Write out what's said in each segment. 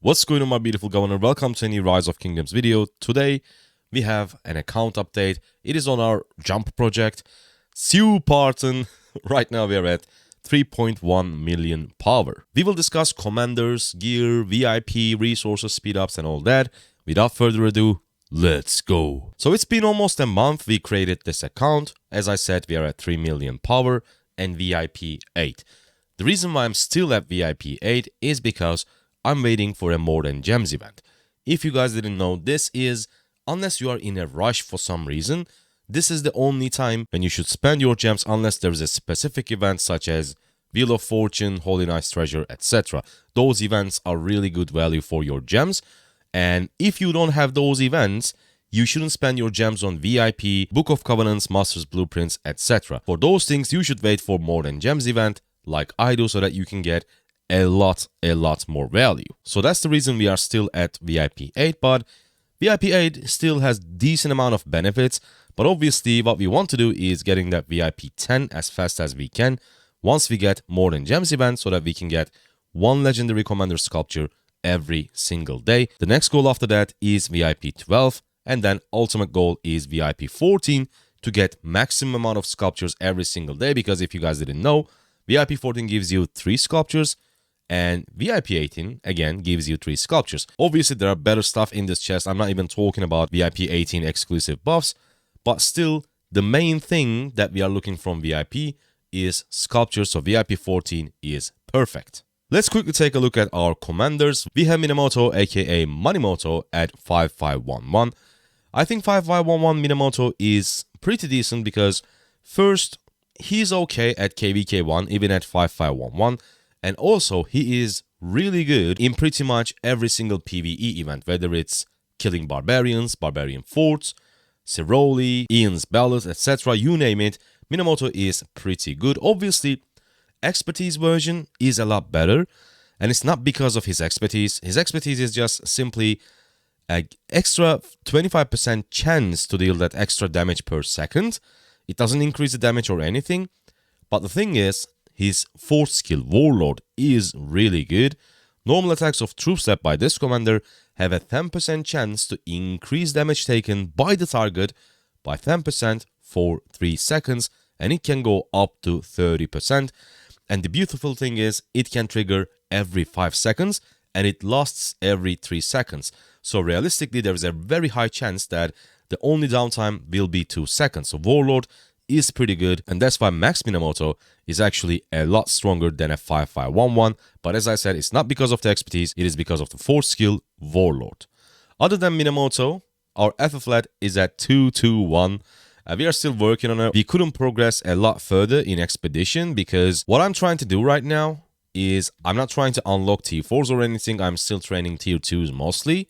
What's going on, my beautiful governor? Welcome to a new Rise of Kingdoms video. Today we have an account update. It is on our jump project. Sue Parton. Right now we are at 3.1 million power. We will discuss commanders, gear, VIP, resources, speed ups and all that. Without further ado, let's go. So it's been almost a month we created this account. As I said, we are at 3 million power and VIP 8. The reason why I'm still at VIP 8 is because I'm waiting for a More Than Gems event. If you guys didn't know, this is, unless you are in a rush for some reason, this is the only time when you should spend your gems unless there's a specific event such as Wheel of Fortune, Holy Knight's Treasure, etc. Those events are really good value for your gems. And if you don't have those events, you shouldn't spend your gems on VIP, Book of Covenants, Master's Blueprints, etc. For those things, you should wait for More Than Gems event like I do so that you can get a lot more value. So that's the reason we are still at VIP 8, but VIP 8 still has decent amount of benefits, but obviously what we want to do is getting that VIP 10 as fast as we can once we get More Than Gems event so that we can get one legendary commander sculpture every single day. The next goal after that is VIP 12, and then ultimate goal is VIP 14 to get maximum amount of sculptures every single day, because if you guys didn't know, VIP 14 gives you 3 sculptures, and VIP 18, again, gives you 3 sculptures. Obviously, there are better stuff in this chest. I'm not even talking about VIP 18 exclusive buffs. But still, the main thing that we are looking from VIP is sculptures. So VIP 14 is perfect. Let's quickly take a look at our commanders. We have Minamoto, aka Manimoto, at 5511. I think 5511 Minamoto is pretty decent because, first, he's okay at KVK1, even at 5511. And also, he is really good in pretty much every single PvE event, whether it's killing barbarians, barbarian forts, Ceroli, Ian's Bellows, etc. You name it, Minamoto is pretty good. Obviously, expertise version is a lot better, and it's not because of his expertise. His expertise is just simply an extra 25% chance to deal that extra damage per second. It doesn't increase the damage or anything, but the thing is, his 4th skill, Warlord, is really good. Normal attacks of troop step by this commander have a 10% chance to increase damage taken by the target by 10% for 3 seconds, and it can go up to 30%. And the beautiful thing is, it can trigger every 5 seconds, and it lasts every 3 seconds. So realistically, there is a very high chance that the only downtime will be 2 seconds. So Warlord is pretty good, and that's why Max Minamoto is actually a lot stronger than a 5511. But as I said, it's not because of the expertise, it is because of the 4th skill, Warlord. Other than Minamoto, our FF flat is at 221. We are still working on it. We couldn't progress a lot further in Expedition because what I'm trying to do right now is I'm not trying to unlock tier 4s or anything. I'm still training tier 2s mostly,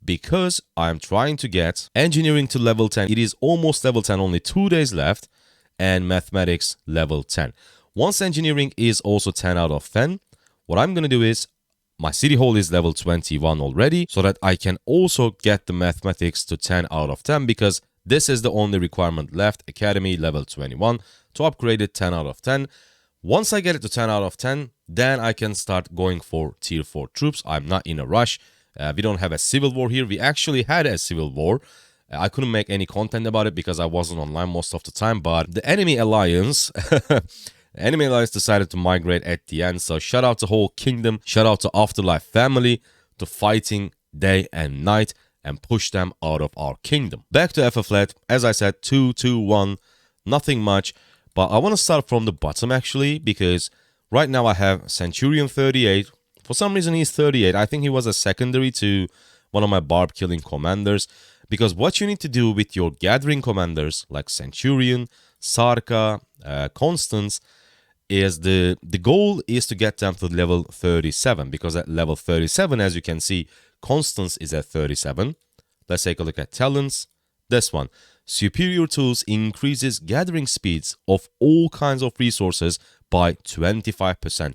because I'm trying to get engineering to level 10. It is almost level 10, only 2 days left, and mathematics level 10. Once engineering is also 10 out of 10, what I'm going to do is, my city hall is level 21 already, so that I can also get the mathematics to 10 out of 10, because this is the only requirement left, academy level 21, to upgrade it 10 out of 10. Once I get it to 10 out of 10, then I can start going for tier 4 troops. I'm not in a rush. We don't have a civil war here. We actually had a civil war. I couldn't make any content about it because I wasn't online most of the time, but the enemy alliance decided to migrate at the end. So shout out to whole kingdom, shout out to Afterlife family, to fighting day and night and push them out of our kingdom. Back to FF flat, as I said, 221, nothing much, but I want to start from the bottom actually, because right now I have Centurion 38. For some reason he's 38. I think he was a secondary to one of my barb killing commanders. Because what you need to do with your gathering commanders like Centurion, Sarka, Constance, is the goal is to get them to level 37. Because at level 37, as you can see, Constance is at 37. Let's take a look at talents. This one. Superior tools increases gathering speeds of all kinds of resources by 25%.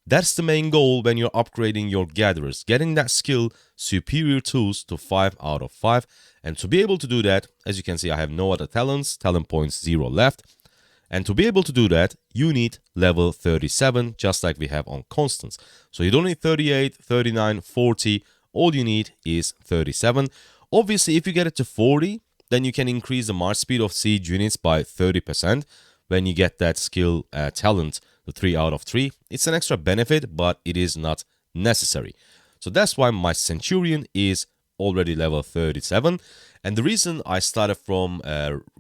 That's the main goal when you're upgrading your gatherers, getting that skill, superior tools, to 5 out of 5. And to be able to do that, as you can see, I have no other talents, talent points 0 left. And to be able to do that, you need level 37, just like we have on Constance. So you don't need 38, 39, 40. All you need is 37. Obviously, if you get it to 40, then you can increase the march speed of siege units by 30% when you get that skill talent, the 3 out of 3. It's an extra benefit, but it is not necessary. So that's why my Centurion is already level 37. And the reason I started from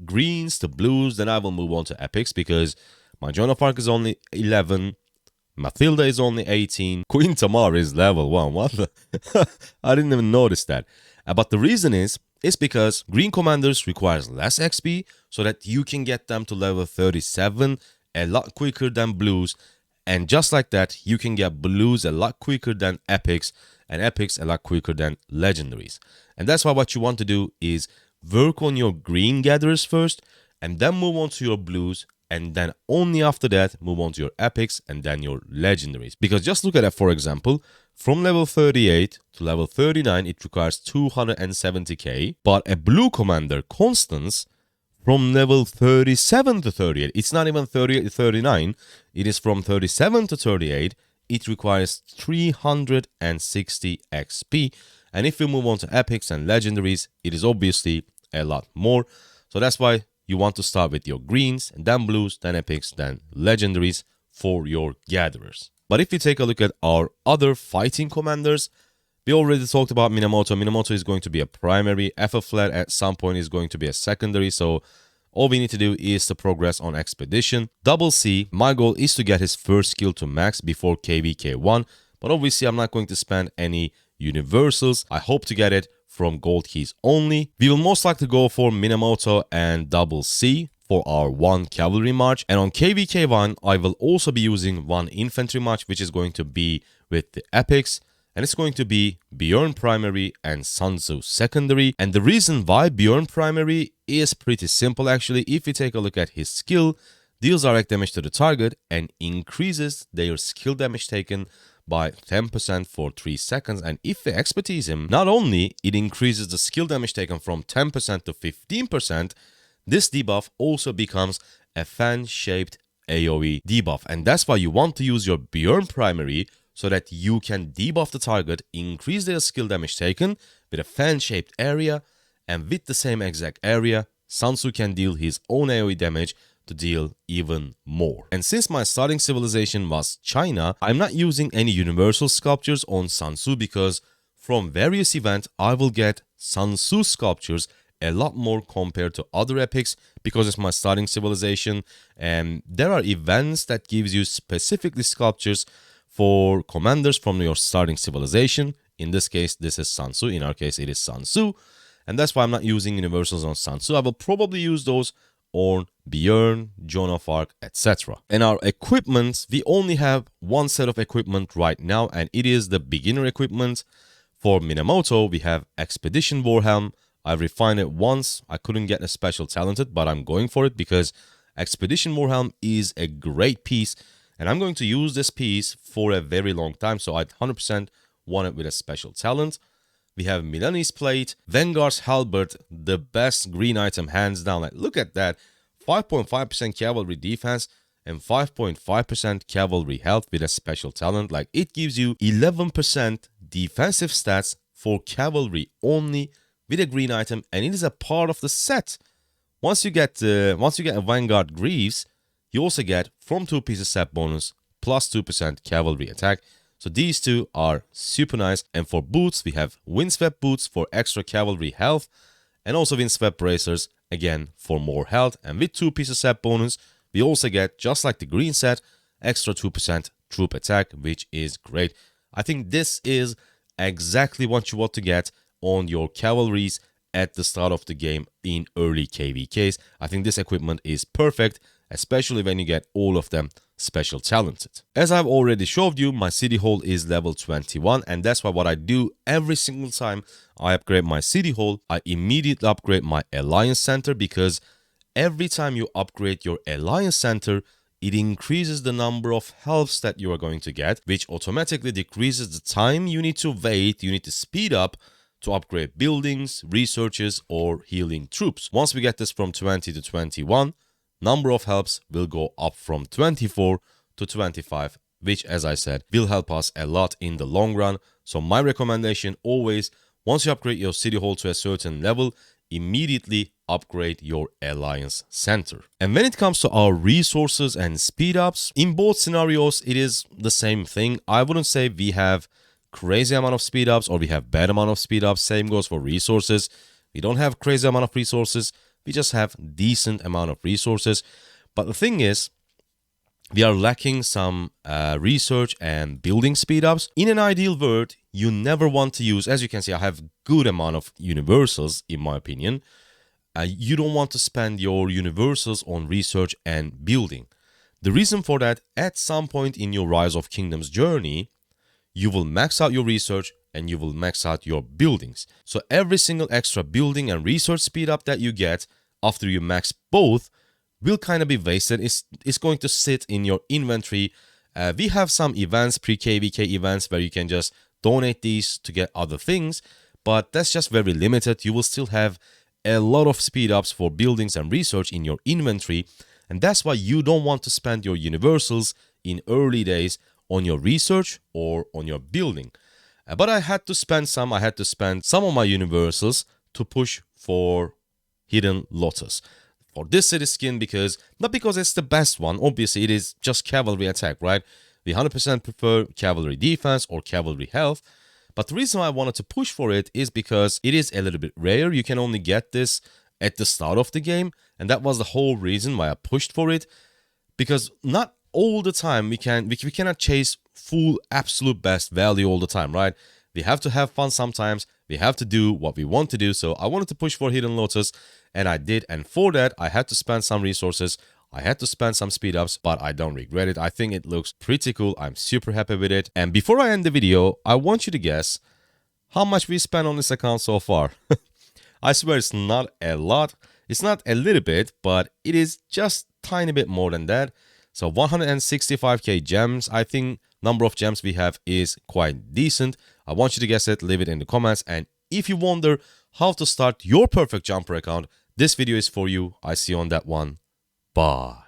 greens to blues, then I will move on to epics, because my Joan of Arc is only 11, Mathilda is only 18, Queen Tamar is level 1. What the? I didn't even notice that. But the reason is because green commanders requires less XP, so that you can get them to level 37 a lot quicker than blues. And just like that, you can get blues a lot quicker than epics, and epics a lot quicker than legendaries. And that's why what you want to do is work on your green gatherers first, and then move on to your blues, and then only after that move on to your epics and then your legendaries. Because just look at that, for example, from level 38 to level 39, it requires 270k, but a blue commander, Constance, from level 37 to 38, it's not even 38 to 39, it is from 37 to 38, it requires 360 XP. And if you move on to epics and legendaries, it is obviously a lot more. So that's why you want to start with your greens, and then blues, then epics, then legendaries for your gatherers. But if you take a look at our other fighting commanders, we already talked about Minamoto. Minamoto is going to be a primary. FF at some point is going to be a secondary. So all we need to do is to progress on Expedition. Double C, my goal is to get his first skill to max before KVK1. But obviously I'm not going to spend any universals. I hope to get it from gold keys only. We will most likely go for Minamoto and Double C for our 1 cavalry march. And on KVK1, I will also be using 1 infantry march, which is going to be with the epics. And it's going to be Bjorn primary and Sun Tzu secondary. And the reason why Bjorn primary is pretty simple actually. If you take a look at his skill, deals direct damage to the target and increases their skill damage taken by 10% for 3 seconds. And if they expertise him, not only it increases the skill damage taken from 10% to 15%, this debuff also becomes a fan-shaped AoE debuff. And that's why you want to use your Bjorn primary, so that you can debuff the target, increase their skill damage taken with a fan-shaped area, and with the same exact area, Sun Tzu can deal his own AoE damage to deal even more. And since my starting civilization was China, I'm not using any universal sculptures on Sun Tzu, because from various events I will get Sun Tzu sculptures a lot more compared to other epics, because it's my starting civilization, and there are events that gives you specifically sculptures for commanders from your starting civilization. In this case, this is Sun Tzu. In our case, it is Sun Tzu. And that's why I'm not using universals on Sun Tzu. I will probably use those on Bjorn, Joan of Arc, etc. And our equipment, we only have one set of equipment right now, and it is the beginner equipment. For Minamoto, we have Expedition Warhelm. I've refined it once. I couldn't get a special talented, but I'm going for it because Expedition Warhelm is a great piece. And I'm going to use this piece for a very long time, so I 100% want it with a special talent. We have Milanese Plate, Vanguard's Halberd, the best green item hands down. Like, look at that, 5.5% cavalry defense and 5.5% cavalry health with a special talent. Like, it gives you 11% defensive stats for cavalry only with a green item, and it is a part of the set. Once you get a Vanguard Greaves, you also get from 2 pieces set bonus plus 2% cavalry attack. So these two are super nice. And for boots, we have windswept boots for extra cavalry health, and also windswept bracers again for more health. And with 2 pieces set bonus, we also get, just like the green set, extra 2% troop attack, which is great. I think this is exactly what you want to get on your cavalries at the start of the game in early KVKs. I think this equipment is perfect, especially when you get all of them special talented. As I've already showed you, my city hall is level 21, and that's why what I do every single time I upgrade my city hall, I immediately upgrade my alliance center, because every time you upgrade your alliance center, it increases the number of healths that you are going to get, which automatically decreases the time you need to wait, you need to speed up to upgrade buildings, researches, or healing troops. Once we get this from 20 to 21, number of helps will go up from 24 to 25, which, as I said, will help us a lot in the long run. So my recommendation always, once you upgrade your city hall to a certain level, immediately upgrade your alliance center. And when it comes to our resources and speed ups, in both scenarios it is the same thing. I wouldn't say we have crazy amount of speed ups or we have bad amount of speed ups. Same goes for resources. We don't have crazy amount of resources, we just have decent amount of resources. But the thing is, we are lacking some research and building speed ups. In an ideal world, you never want to use, as you can see, I have good amount of universals in my opinion. You don't want to spend your universals on research and building. The reason for that, at some point in your Rise of Kingdoms journey, you will max out your research and you will max out your buildings. So every single extra building and research speed up that you get after you max both will kind of be wasted. It's going to sit in your inventory. We have some events, pre-KVK events, where you can just donate these to get other things, but that's just very limited. You will still have a lot of speed ups for buildings and research in your inventory, and that's why you don't want to spend your universals in early days on your research or on your building. But I had to spend some of my universals to push for Hidden Lotus. For this city skin, not because it's the best one, obviously it is just cavalry attack, right? We 100% prefer cavalry defense or cavalry health. But the reason why I wanted to push for it is because it is a little bit rare. You can only get this at the start of the game. And that was the whole reason why I pushed for it. Because not all the time we cannot chase full absolute best value all the time, right? We have to have fun sometimes. We have to do what we want to do. So I wanted to push for Hidden Lotus, and I did. And for that, I had to spend some resources. I had to spend some speed ups, but I don't regret it. I think it looks pretty cool. I'm super happy with it. And before I end the video, I want you to guess how much we spent on this account so far. I swear it's not a lot. It's not a little bit, but it is just tiny bit more than that. So 165k gems. I think number of gems we have is quite decent. I want you to guess it. Leave it in the comments. And if you wonder how to start your perfect jumper account, this video is for you. I see you on that one. Bye.